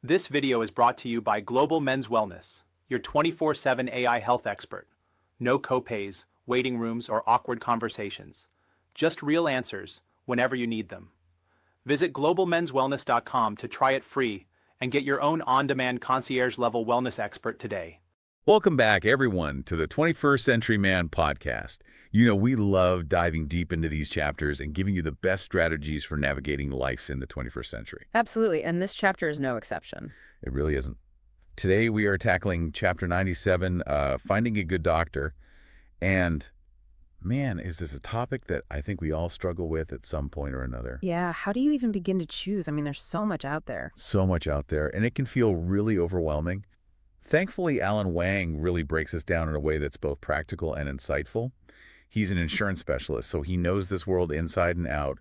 This video is brought to you by Global Men's Wellness, your 24/7 AI health expert. No copays, waiting rooms, or awkward conversations. Just real answers whenever you need them. Visit globalmenswellness.com to try it free and get your own on-demand concierge-level wellness expert today. Welcome back, everyone, to the 21st Century Man podcast. You know, we love diving deep into these chapters and giving you the best strategies for navigating life in the 21st century. Absolutely, and this chapter is no exception. It really isn't. Today, we are tackling Chapter 97, Finding a Good Doctor. And, man, is this a topic that I think we all struggle with at some point or another. Yeah, how do you even begin to choose? I mean, there's so much out there. So much out there, and it can feel really overwhelming. Thankfully, Alan Wang really breaks this down in a way that's both practical and insightful. He's an insurance specialist, so he knows this world inside and out,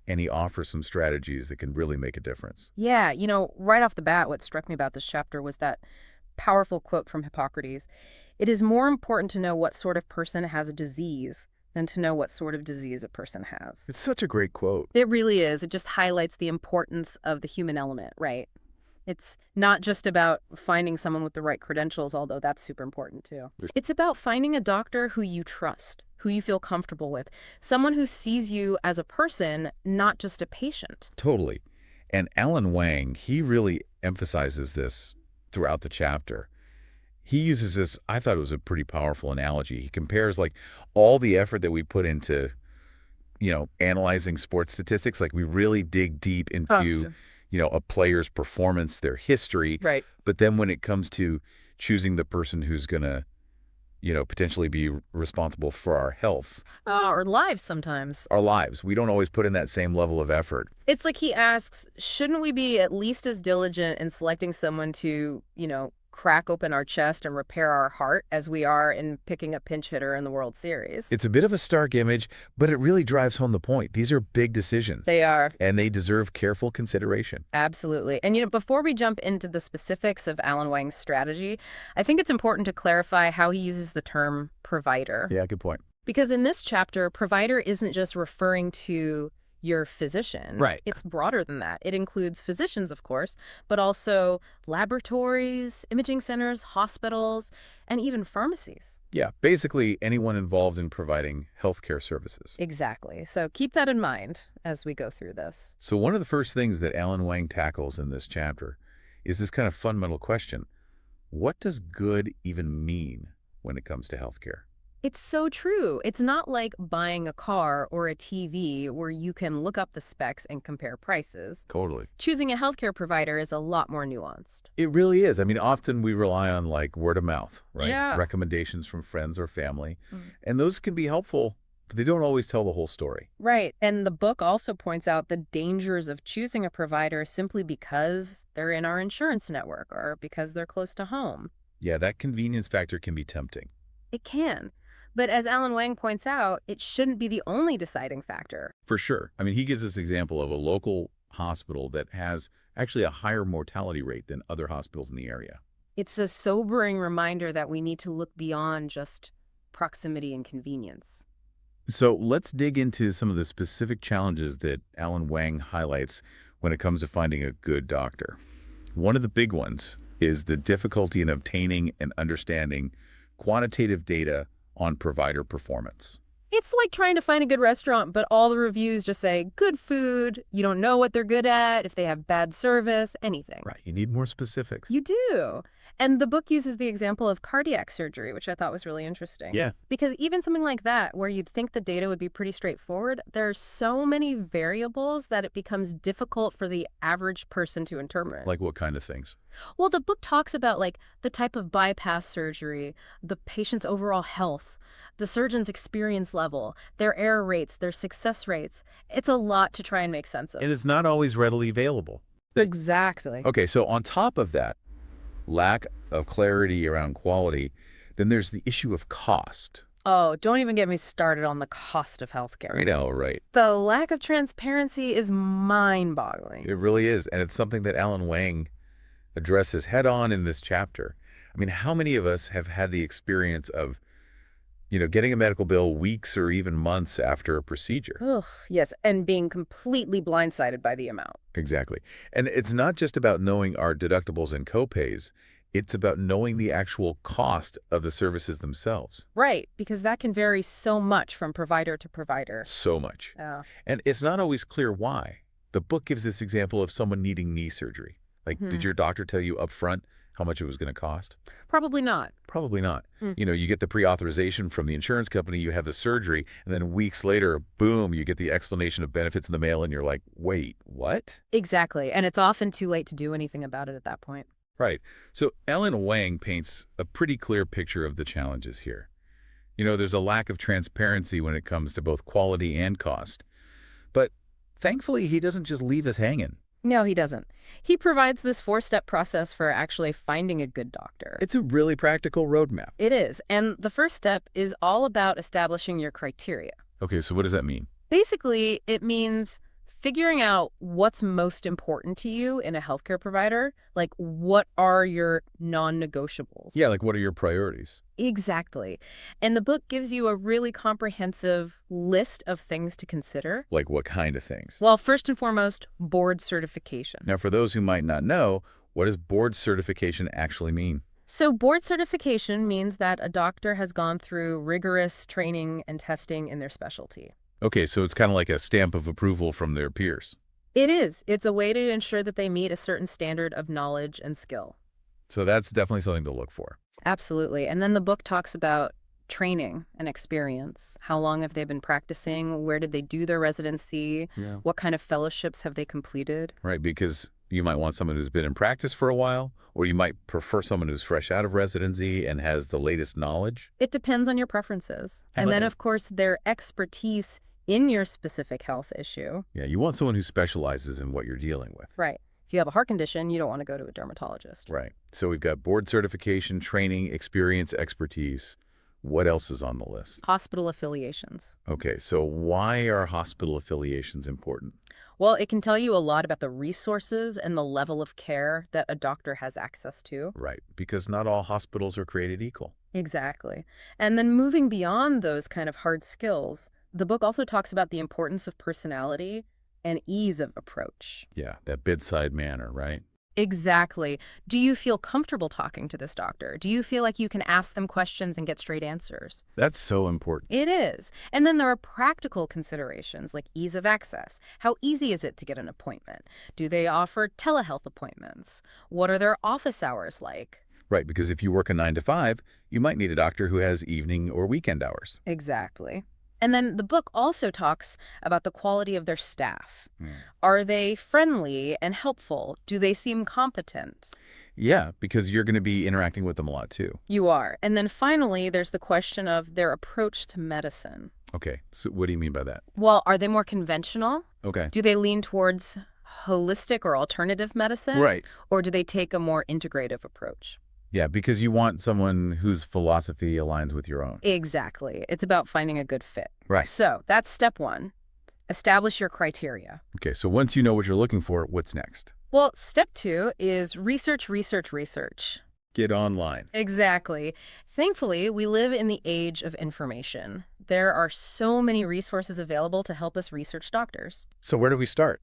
and he offers some strategies that can really make a difference. Yeah, right off the bat, what struck me about this chapter was that powerful quote from Hippocrates. It is more important to know what sort of person has a disease than to know what sort of disease a person has. It's such a great quote. It really is. It just highlights the importance of the human element, right? It's not just about finding someone with the right credentials, although that's super important too. It's about finding a doctor who you trust, who you feel comfortable with, someone who sees you as a person, not just a patient. Totally. And Alan Wang, he really emphasizes this throughout the chapter. He uses this, I thought it was a pretty powerful analogy. He compares like all the effort that we put into, analyzing sports statistics, like we really dig deep into a player's performance, their history. Right. But then when it comes to choosing the person who's going to, potentially be responsible for our health. Or lives sometimes. Our lives. We don't always put in that same level of effort. It's like he asks, shouldn't we be at least as diligent in selecting someone to, crack open our chest and repair our heart as we are in picking a pinch hitter in the World Series? It's a bit of a stark image, but it really drives home the point. These are big decisions. They are. And they deserve careful consideration. Absolutely. And, before we jump into the specifics of Alan Wang's strategy, I think it's important to clarify how he uses the term provider. Yeah, good point. Because in this chapter, provider isn't just referring to your physician. Right. It's broader than that. It includes physicians, of course, but also laboratories, imaging centers, hospitals, and even pharmacies. Yeah, basically anyone involved in providing healthcare services. Exactly. So keep that in mind as we go through this. So one of the first things that Alan Wang tackles in this chapter is this kind of fundamental question. What does good even mean when it comes to healthcare? It's so true. It's not like buying a car or a TV where you can look up the specs and compare prices. Totally. Choosing a healthcare provider is a lot more nuanced. It really is. I mean, often we rely on like word of mouth, right? Yeah. Recommendations from friends or family. And those can be helpful, but they don't always tell the whole story. Right. And the book also points out the dangers of choosing a provider simply because they're in our insurance network or because they're close to home. Yeah, that convenience factor can be tempting. It can. But as Alan Wang points out, it shouldn't be the only deciding factor. For sure. I mean, he gives this example of a local hospital that has actually a higher mortality rate than other hospitals in the area. It's a sobering reminder that we need to look beyond just proximity and convenience. So let's dig into some of the specific challenges that Alan Wang highlights when it comes to finding a good doctor. One of the big ones is the difficulty in obtaining and understanding quantitative data on provider performance. It's like trying to find a good restaurant, but all the reviews just say good food. You don't know what they're good at, if they have bad service, anything. Right. You need more specifics. You do. And the book uses the example of cardiac surgery, which I thought was really interesting. Yeah. Because even something like that, where you'd think the data would be pretty straightforward, there are so many variables that it becomes difficult for the average person to interpret. Like what kind of things? Well, the book talks about like the type of bypass surgery, the patient's overall health, the surgeon's experience level, their error rates, their success rates. It's a lot to try and make sense of. And it's not always readily available. Exactly. Okay, so on top of that, lack of clarity around quality, then there's the issue of cost. Oh, don't even get me started on the cost of healthcare. I know, right? The lack of transparency is mind-boggling. It really is, and it's something that Alan Wang addresses head-on in this chapter. I mean, how many of us have had the experience of Getting a medical bill weeks or even months after a procedure. Ugh, yes, and being completely blindsided by the amount. Exactly. And it's not just about knowing our deductibles and copays. It's about knowing the actual cost of the services themselves. Right, because that can vary so much from provider to provider. So much. Yeah. And it's not always clear why. The book gives this example of someone needing knee surgery. Like, did your doctor tell you up front how much it was going to cost? Probably not. Probably not. You get the pre-authorization from the insurance company, you have the surgery, and then weeks later, boom, you get the explanation of benefits in the mail, and you're like, wait, what? Exactly, and it's often too late to do anything about it at that point. Right. So Alan Wang paints a pretty clear picture of the challenges here. There's a lack of transparency when it comes to both quality and cost. But thankfully, he doesn't just leave us hanging. No, he doesn't. He provides this 4-step process for actually finding a good doctor. It's a really practical roadmap. It is, and the first step is all about establishing your criteria. Okay, so what does that mean? Basically, it means figuring out what's most important to you in a healthcare provider. Like, what are your non-negotiables? Yeah, like what are your priorities? Exactly. And the book gives you a really comprehensive list of things to consider. Like what kind of things? Well, first and foremost, board certification. Now, for those who might not know, what does board certification actually mean? So board certification means that a doctor has gone through rigorous training and testing in their specialty. Okay, so it's kind of like a stamp of approval from their peers. It is. It's a way to ensure that they meet a certain standard of knowledge and skill. So that's definitely something to look for. Absolutely. And then the book talks about training and experience. How long have they been practicing? Where did they do their residency? Yeah. What kind of fellowships have they completed? Right, because you might want someone who's been in practice for a while, or you might prefer someone who's fresh out of residency and has the latest knowledge. It depends on your preferences. And then, of course, their expertise in your specific health issue. Yeah, you want someone who specializes in what you're dealing with. Right. If you have a heart condition, you don't want to go to a dermatologist. Right. So we've got board certification, training, experience, expertise. What else is on the list? Hospital affiliations. Okay, so why are hospital affiliations important? Well, it can tell you a lot about the resources and the level of care that a doctor has access to. Right, because not all hospitals are created equal. Exactly. And then moving beyond those kind of hard skills, the book also talks about the importance of personality and ease of approach. Yeah, that bedside manner, right? Exactly. Do you feel comfortable talking to this doctor? Do you feel like you can ask them questions and get straight answers? That's so important. It is. And then there are practical considerations like ease of access. How easy is it to get an appointment? Do they offer telehealth appointments? What are their office hours like? Right, because if you work a 9 to 5, you might need a doctor who has evening or weekend hours. Exactly. And then the book also talks about the quality of their staff. Are they friendly and helpful? Do they seem competent? Yeah, because you're going to be interacting with them a lot too. You are. And then finally, there's the question of their approach to medicine. Okay, so what do you mean by that? Well, are they more conventional? Okay. Do they lean towards holistic or alternative medicine? Right. Or do they take a more integrative approach? Yeah, because you want someone whose philosophy aligns with your own. Exactly. It's about finding a good fit. Right. So that's step one. Establish your criteria. Okay, so once you know what you're looking for, what's next? Well, step two is research, research, research. Get online. Exactly. Thankfully, we live in the age of information. There are so many resources available to help us research doctors. So where do we start?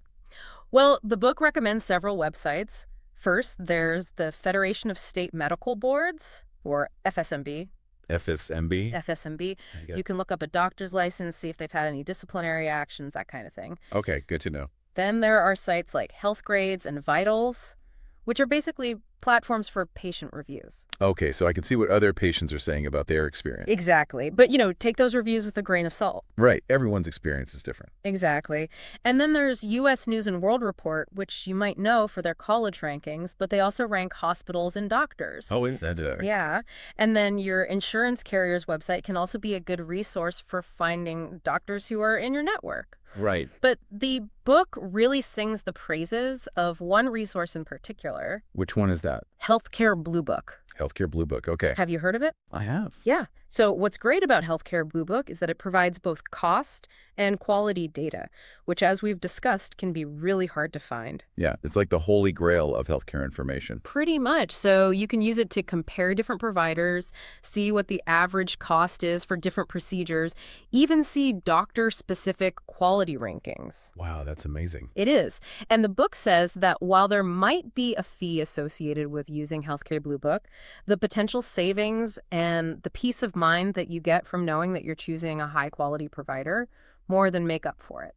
Well, the book recommends several websites. First, there's the Federation of State Medical Boards, or FSMB. FSMB? FSMB. You can look up a doctor's license, see if they've had any disciplinary actions, that kind of thing. Okay, good to know. Then there are sites like Health Grades and Vitals, which are basically platforms for patient reviews. Okay, so I can see what other patients are saying about their experience. Exactly. But, take those reviews with a grain of salt. Right. Everyone's experience is different. Exactly. And then there's U.S. News and World Report, which you might know for their college rankings, but they also rank hospitals and doctors. Oh, that did. Yeah. And then your insurance carrier's website can also be a good resource for finding doctors who are in your network. Right. But the book really sings the praises of one resource in particular. Which one is that? Healthcare Blue Book. Healthcare Blue Book. Okay. Have you heard of it? I have. Yeah. So what's great about Healthcare Blue Book is that it provides both cost and quality data, which, as we've discussed, can be really hard to find. Yeah, it's like the holy grail of healthcare information. Pretty much. So you can use it to compare different providers, see what the average cost is for different procedures, even see doctor-specific quality rankings. Wow, that's amazing. It is. And the book says that while there might be a fee associated with using Healthcare Blue Book, the potential savings and the peace of mind that you get from knowing that you're choosing a high-quality provider more than make up for it.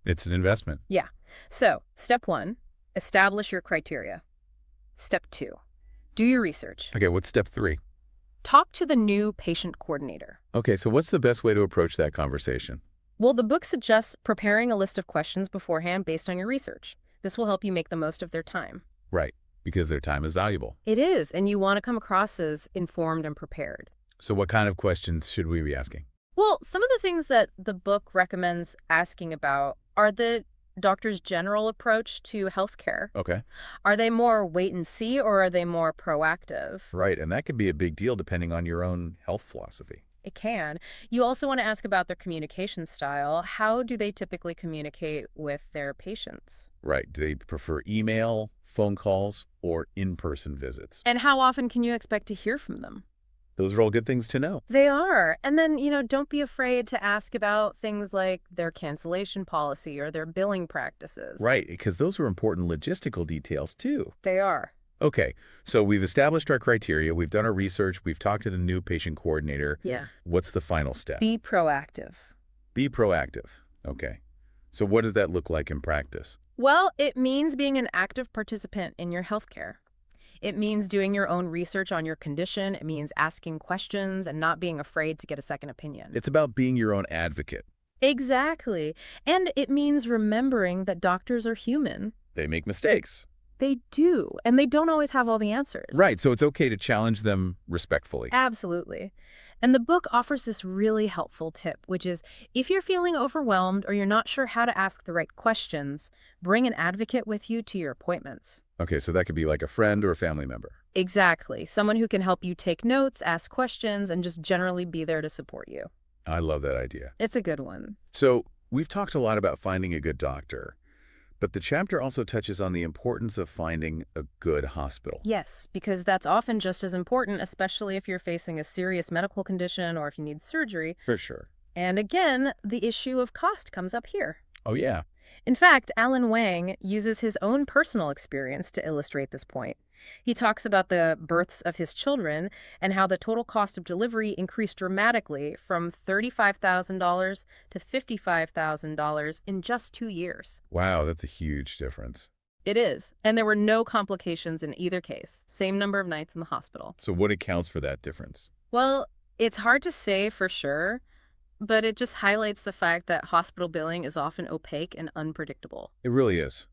It's an investment. Yeah. So, step 1, establish your criteria. Step 2, do your research. Okay, what's step 3? Talk to the new patient coordinator. Okay, so what's the best way to approach that conversation? Well, the book suggests preparing a list of questions beforehand based on your research. This will help you make the most of their time. Right, because their time is valuable. It is, and you want to come across as informed and prepared. So what kind of questions should we be asking? Well, some of the things that the book recommends asking about are the doctor's general approach to healthcare. Okay. Are they more wait and see, or are they more proactive? Right, and that can be a big deal depending on your own health philosophy. It can. You also want to ask about their communication style. How do they typically communicate with their patients? Right, do they prefer email, phone calls, or in-person visits? And how often can you expect to hear from them? Those are all good things to know. They are. And then, don't be afraid to ask about things like their cancellation policy or their billing practices. Right, because those are important logistical details too. They are. Okay, so we've established our criteria, we've done our research, we've talked to the new patient coordinator. Yeah. What's the final step? Be proactive. Be proactive. Okay. So what does that look like in practice? Well, it means being an active participant in your healthcare. It means doing your own research on your condition. It means asking questions and not being afraid to get a second opinion. It's about being your own advocate. Exactly. And it means remembering that doctors are human. They make mistakes. They do. And they don't always have all the answers. Right, so it's okay to challenge them respectfully. Absolutely. And the book offers this really helpful tip, which is if you're feeling overwhelmed or you're not sure how to ask the right questions, bring an advocate with you to your appointments. Okay, so that could be like a friend or a family member. Exactly. Someone who can help you take notes, ask questions, and just generally be there to support you. I love that idea. It's a good one. So we've talked a lot about finding a good doctor, but the chapter also touches on the importance of finding a good hospital. Yes, because that's often just as important, especially if you're facing a serious medical condition or if you need surgery. For sure. And again, the issue of cost comes up here. Oh, yeah. In fact, Alan Wang uses his own personal experience to illustrate this point. He talks about the births of his children and how the total cost of delivery increased dramatically from $35,000 to $55,000 in just 2 years. Wow, that's a huge difference. It is. And there were no complications in either case. Same number of nights in the hospital. So what accounts for that difference? Well, it's hard to say for sure, but it just highlights the fact that hospital billing is often opaque and unpredictable. It really is.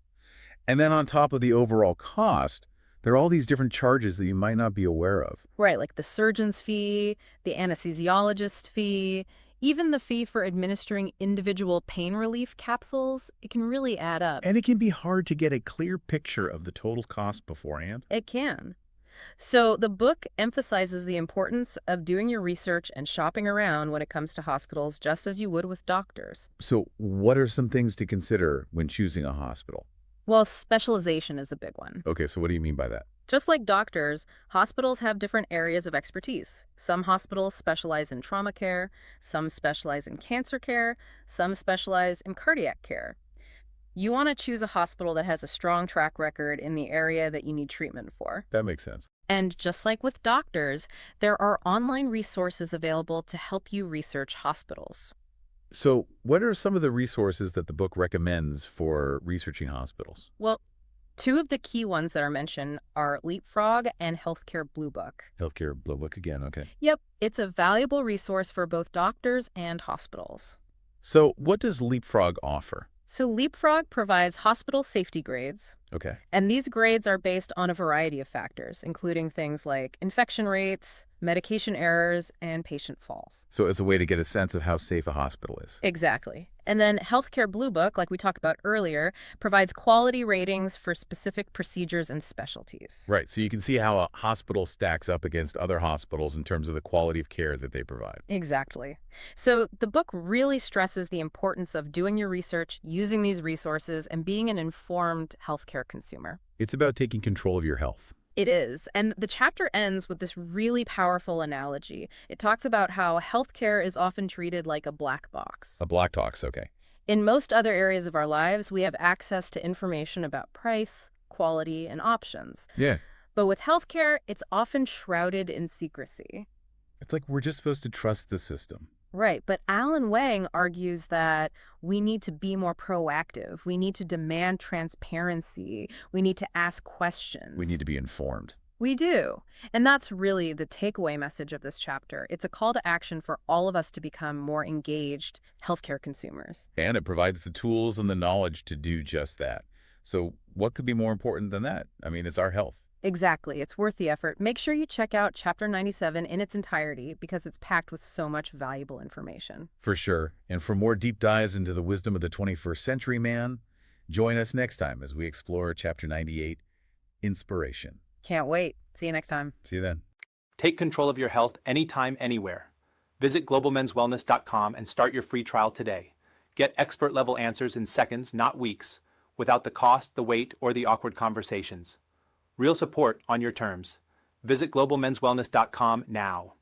And then on top of the overall cost, there are all these different charges that you might not be aware of. Right, like the surgeon's fee, the anesthesiologist fee, even the fee for administering individual pain relief capsules. It can really add up. And it can be hard to get a clear picture of the total cost beforehand. It can. So the book emphasizes the importance of doing your research and shopping around when it comes to hospitals, just as you would with doctors. So what are some things to consider when choosing a hospital? Well, specialization is a big one. Okay, so what do you mean by that? Just like doctors, hospitals have different areas of expertise. Some hospitals specialize in trauma care, some specialize in cancer care, some specialize in cardiac care. You want to choose a hospital that has a strong track record in the area that you need treatment for. That makes sense. And just like with doctors, there are online resources available to help you research hospitals. So what are some of the resources that the book recommends for researching hospitals? Well, two of the key ones that are mentioned are Leapfrog and Healthcare Blue Book. Healthcare Blue Book again, okay. Yep, it's a valuable resource for both doctors and hospitals. So what does Leapfrog offer? So Leapfrog provides hospital safety grades, Okay. and these grades are based on a variety of factors, including things like infection rates, medication errors, and patient falls. So it's a way to get a sense of how safe a hospital is. Exactly. And then Healthcare Blue Book, like we talked about earlier, provides quality ratings for specific procedures and specialties. Right, so you can see how a hospital stacks up against other hospitals in terms of the quality of care that they provide. Exactly. So the book really stresses the importance of doing your research, using these resources, and being an informed healthcare consumer. It's about taking control of your health. It is. And the chapter ends with this really powerful analogy. It talks about how healthcare is often treated like a black box. A black box, okay. In most other areas of our lives, we have access to information about price, quality, and options. Yeah. But with healthcare, it's often shrouded in secrecy. It's like we're just supposed to trust the system. Right, but Alan Wang argues that we need to be more proactive. We need to demand transparency. We need to ask questions. We need to be informed. We do. And that's really the takeaway message of this chapter. It's a call to action for all of us to become more engaged healthcare consumers. And it provides the tools and the knowledge to do just that. So what could be more important than that? I mean, it's our health. Exactly. It's worth the effort. Make sure you check out Chapter 97 in its entirety because it's packed with so much valuable information. For sure. And for more deep dives into the wisdom of the 21st century man, join us next time as we explore Chapter 98, Inspiration. Can't wait. See you next time. See you then. Take control of your health anytime, anywhere. Visit globalmenswellness.com and start your free trial today. Get expert-level answers in seconds, not weeks, without the cost, the wait, or the awkward conversations. Real support on your terms. Visit globalmenswellness.com now.